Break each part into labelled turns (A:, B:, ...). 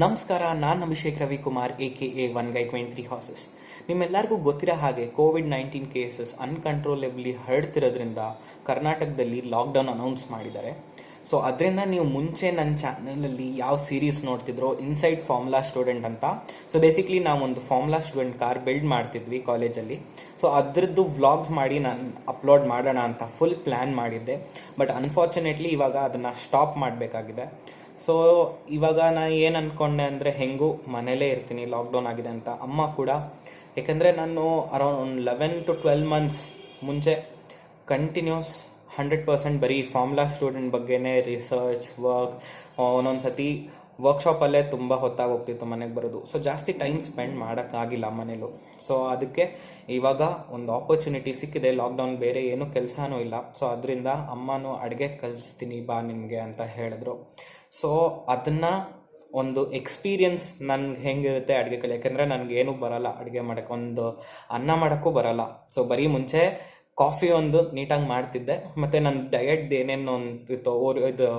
A: ನಮಸ್ಕಾರ, ನಾನು ಅಭಿಷೇಕ್ ರವಿಕುಮಾರ್ ಎ.ಕೆ.ಎ. ಒನ್ ಗೈ 23 ಹಾರ್ಸಸ್. ನಿಮ್ಮೆಲ್ಲರಿಗೂ ಗೊತ್ತಿರೋ ಹಾಗೆ ಕೋವಿಡ್-19 ಕೇಸಸ್ ಅನ್ಕಂಟ್ರೋಲೇಬ್ಲಿ ಹರಡ್ತಿರೋದ್ರಿಂದ ಕರ್ನಾಟಕದಲ್ಲಿ ಲಾಕ್ಡೌನ್ ಅನೌನ್ಸ್ ಮಾಡಿದ್ದಾರೆ. ಸೊ ಅದರಿಂದ ನೀವು ಮುಂಚೆ ನನ್ನ ಚಾನಲಲ್ಲಿ ಯಾವ ಸೀರೀಸ್ ನೋಡ್ತಿದ್ರೋ, ಇನ್ಸೈಡ್ ಫಾರ್ಮುಲಾ ಸ್ಟೂಡೆಂಟ್ ಅಂತ. ಸೊ ಬೇಸಿಕ್ಲಿ ನಾವೊಂದು ಫಾರ್ಮುಲಾ ಸ್ಟೂಡೆಂಟ್ ಕಾರ್ ಬಿಲ್ಡ್ ಮಾಡ್ತಿದ್ವಿ ಕಾಲೇಜಲ್ಲಿ. ಸೊ ಅದರದ್ದು ವ್ಲಾಗ್ಸ್ ಮಾಡಿ ನಾನು ಅಪ್ಲೋಡ್ ಮಾಡೋಣ ಅಂತ ಫುಲ್ ಪ್ಲ್ಯಾನ್ ಮಾಡಿದ್ದೆ. ಬಟ್ ಅನ್ಫಾರ್ಚುನೇಟ್ಲಿ ಇವಾಗ ಅದನ್ನು ಸ್ಟಾಪ್ ಮಾಡಬೇಕಾಗಿದೆ. ಸೊ ಇವಾಗ ನಾನು ಏನು ಅಂದ್ಕೊಂಡೆ ಅಂದರೆ, ಹೆಂಗೂ ಮನೇಲೇ ಇರ್ತೀನಿ, ಲಾಕ್ಡೌನ್ ಆಗಿದೆ ಅಂತ. ಅಮ್ಮ ಕೂಡ, ಯಾಕೆಂದರೆ ನಾನು ಅರೌಂಡ್ 11 to 12 months ಮುಂಚೆ ಕಂಟಿನ್ಯೂಸ್ 100% ಬರೀ ಫಾರ್ಮುಲಾ ಸ್ಟೂಡೆಂಟ್ ಬಗ್ಗೆನೇ ರಿಸರ್ಚ್ ವರ್ಕ್, ಒಂದೊಂದು ಸತಿ ವರ್ಕ್ಶಾಪಲ್ಲೇ ತುಂಬ ಹೊತ್ತಾಗಿ ಹೋಗ್ತಿತ್ತು ಮನೆಗೆ ಬರೋದು. ಸೊ ಜಾಸ್ತಿ ಟೈಮ್ ಸ್ಪೆಂಡ್ ಮಾಡೋಕ್ಕಾಗಿಲ್ಲ ಮನೇಲೂ. ಸೊ ಅದಕ್ಕೆ ಇವಾಗ ಒಂದು ಆಪರ್ಚುನಿಟಿ ಸಿಕ್ಕಿದೆ. ಲಾಕ್ಡೌನ್ ಬೇರೆ ಏನೂ ಕೆಲಸನೂ ಇಲ್ಲ. ಸೊ ಅದರಿಂದ ಅಮ್ಮನೂ ಅಡುಗೆ ಕಲಿಸ್ತೀನಿ ಬಾ ನಿನಗೆ ಅಂತ ಹೇಳಿದ್ರು. ಸೊ ಅದನ್ನು ಒಂದು ಎಕ್ಸ್ಪೀರಿಯನ್ಸ್ ನನ್ಗೆ ಹೆಂಗಿರುತ್ತೆ ಅಡುಗೆ ಕಲಿ, ಯಾಕೆಂದರೆ ನನಗೇನು ಬರಲ್ಲ ಅಡುಗೆ ಮಾಡೋಕ್ಕೆ, ಒಂದು ಅನ್ನ ಮಾಡೋಕ್ಕೂ ಬರಲ್ಲ. ಸೊ ಬರೀ ಮುಂಚೆ ಕಾಫಿ ಒಂದು ನೀಟಾಗಿ ಮಾಡ್ತಿದ್ದೆ, ಮತ್ತು ನನ್ನ ಡಯಟ್ ಏನೇನು ಒಂದಿತ್ತು, ಇದು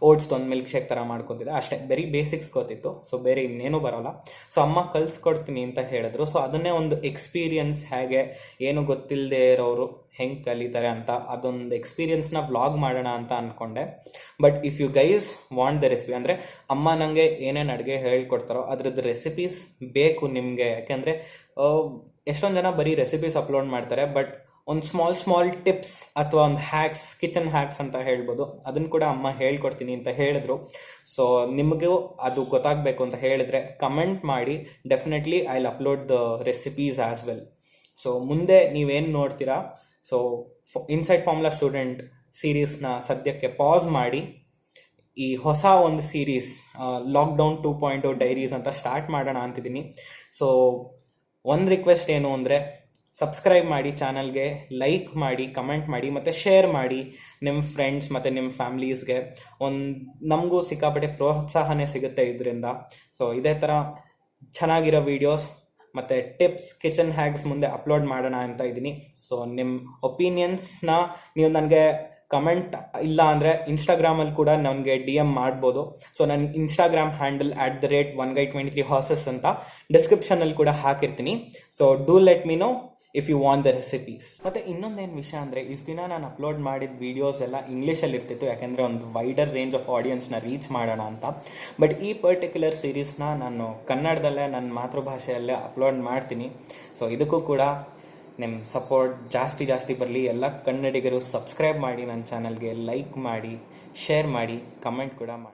A: ಓಟ್ಸ್ ಒಂದು ಮಿಲ್ಕ್ ಶೇಕ್ ಥರ ಮಾಡ್ಕೊತಿದ್ದೆ ಅಷ್ಟೇ. ಬರೀ ಬೇಸಿಕ್ಸ್ ಗೊತ್ತಿತ್ತು. ಸೊ ಬೇರೆ ಇನ್ನೇನು ಬರೋಲ್ಲ. ಸೊ ಅಮ್ಮ ಕಲಿಸ್ಕೊಡ್ತೀನಿ ಅಂತ ಹೇಳಿದ್ರು. ಸೊ ಅದನ್ನೇ ಒಂದು ಎಕ್ಸ್ಪೀರಿಯನ್ಸ್, ಹೇಗೆ ಏನು ಗೊತ್ತಿಲ್ಲದೆ ಇರೋರು ಹೆಂಗೆ ಕಲಿತಾರೆ ಅಂತ ಅದೊಂದು ಎಕ್ಸ್ಪೀರಿಯನ್ಸ್ನ ವ್ಲಾಗ್ ಮಾಡೋಣ ಅಂತ ಅಂದ್ಕೊಂಡೆ. But if you guys want the recipe, ಅಂದರೆ ಅಮ್ಮ ನನಗೆ ಏನೇನು ಅಡುಗೆ ಹೇಳ್ಕೊಡ್ತಾರೋ ಅದ್ರದ್ದು ರೆಸಿಪೀಸ್ ಬೇಕು ನಿಮಗೆ. ಯಾಕೆಂದರೆ ಎಷ್ಟೊಂದು ಜನ ಬರೀ ರೆಸಿಪೀಸ್ ಅಪ್ಲೋಡ್ ಮಾಡ್ತಾರೆ, ಬಟ್ ಒಂದು ಸ್ಮಾಲ್ ಟಿಪ್ಸ್ ಅಥವಾ ಒಂದು ಹ್ಯಾಕ್ಸ್, ಕಿಚನ್ ಹ್ಯಾಕ್ಸ್ ಅಂತ ಹೇಳ್ಬೋದು, ಅದನ್ನು ಕೂಡ ಅಮ್ಮ ಹೇಳ್ಕೊಡ್ತೀನಿ ಅಂತ ಹೇಳಿದ್ರು. ಸೊ ನಿಮಗೂ ಅದು ಗೊತ್ತಾಗಬೇಕು ಅಂತ ಹೇಳಿದ್ರೆ ಕಮೆಂಟ್ ಮಾಡಿ. Definitely I will upload the recipes as well. So ಮುಂದೆ ನೀವೇನು ನೋಡ್ತೀರಾ, ಸೊ ಇನ್ಸೈಡ್ ಫಾರ್ಮುಲಾ ಸ್ಟೂಡೆಂಟ್ ಸೀರೀಸ್ನ ಸದ್ಯಕ್ಕೆ ಪಾಸ್ ಮಾಡಿ ಈ ಹೊಸ ಒಂದು ಸೀರೀಸ್ ಲಾಕ್ಡೌನ್ 2.0 ಡೈರೀಸ್ ಅಂತ ಸ್ಟಾರ್ಟ್ ಮಾಡೋಣ ಅಂತಿದ್ದೀನಿ. ಸೊ ಒಂದು ರಿಕ್ವೆಸ್ಟ್ ಏನು ಅಂದರೆ, ಸಬ್ಸ್ಕ್ರೈಬ್ ಮಾಡಿ ಚಾನಲ್ಗೆ, ಲೈಕ್ ಮಾಡಿ, ಕಮೆಂಟ್ ಮಾಡಿ, ಮತ್ತು ಶೇರ್ ಮಾಡಿ ನಿಮ್ಮ ಫ್ರೆಂಡ್ಸ್ ಮತ್ತು ನಿಮ್ಮ ಫ್ಯಾಮ್ಲೀಸ್ಗೆ. ನಮಗೂ ಸಿಕ್ಕಾಪಟ್ಟೆ ಪ್ರೋತ್ಸಾಹನೇ ಸಿಗುತ್ತೆ ಇದರಿಂದ. ಸೊ ಇದೇ ಥರ ಚೆನ್ನಾಗಿರೋ ವೀಡಿಯೋಸ್ ಮತ್ತು ಟಿಪ್ಸ್, ಕಿಚನ್ ಹ್ಯಾಕ್ಸ್ ಮುಂದೆ ಅಪ್ಲೋಡ್ ಮಾಡೋಣ ಅಂತ ಇದ್ದೀನಿ. ಸೊ ನಿಮ್ಮ ಒಪಿನಿಯನ್ಸ್ನ ನೀವು ನನಗೆ ಕಮೆಂಟ್ ಇಲ್ಲ ಅಂದರೆ ಇನ್ಸ್ಟಾಗ್ರಾಮಲ್ಲಿ ಕೂಡ ನನಗೆ DM ಮಾಡ್ಬೋದು. ಸೊ ನನ್ನ ಇನ್ಸ್ಟಾಗ್ರಾಮ್ ಹ್ಯಾಂಡಲ್ @1guy23 ಹಾರ್ಸಸ್ ಅಂತ ಡಿಸ್ಕ್ರಿಪ್ಷನಲ್ಲಿ ಕೂಡ ಹಾಕಿರ್ತೀನಿ. So do let me know if you want the recipes. ಮತ್ತು ಇನ್ನೊಂದೇನು ವಿಷಯ ಅಂದರೆ, ಇಷ್ಟು ದಿನ ನಾನು ಅಪ್ಲೋಡ್ ಮಾಡಿದ ವೀಡಿಯೋಸ್ ಎಲ್ಲ ಇಂಗ್ಲೀಷಲ್ಲಿ ಇರ್ತಿತ್ತು, ಯಾಕೆಂದರೆ ಒಂದು ವೈಡರ್ ರೇಂಜ್ ಆಫ್ ಆಡಿಯನ್ಸ್ನ ರೀಚ್ ಮಾಡೋಣ ಅಂತ. ಬಟ್ ಈ ಪರ್ಟಿಕ್ಯುಲರ್ ಸೀರೀಸ್ನ ನಾನು ಕನ್ನಡದಲ್ಲೇ, ನನ್ನ ಮಾತೃಭಾಷೆಯಲ್ಲೇ ಅಪ್ಲೋಡ್ ಮಾಡ್ತೀನಿ. ಸೊ ಇದಕ್ಕೂ ಕೂಡ ನಿಮ್ಮ ಸಪೋರ್ಟ್ ಜಾಸ್ತಿ ಬರಲಿ. ಎಲ್ಲ ಕನ್ನಡಿಗರು ಸಬ್ಸ್ಕ್ರೈಬ್ ಮಾಡಿ, ನನ್ನ ಚಾನಲ್ಗೆ ಲೈಕ್ ಮಾಡಿ, ಶೇರ್ ಮಾಡಿ, ಕಮೆಂಟ್ ಕೂಡ ಮಾಡಿ.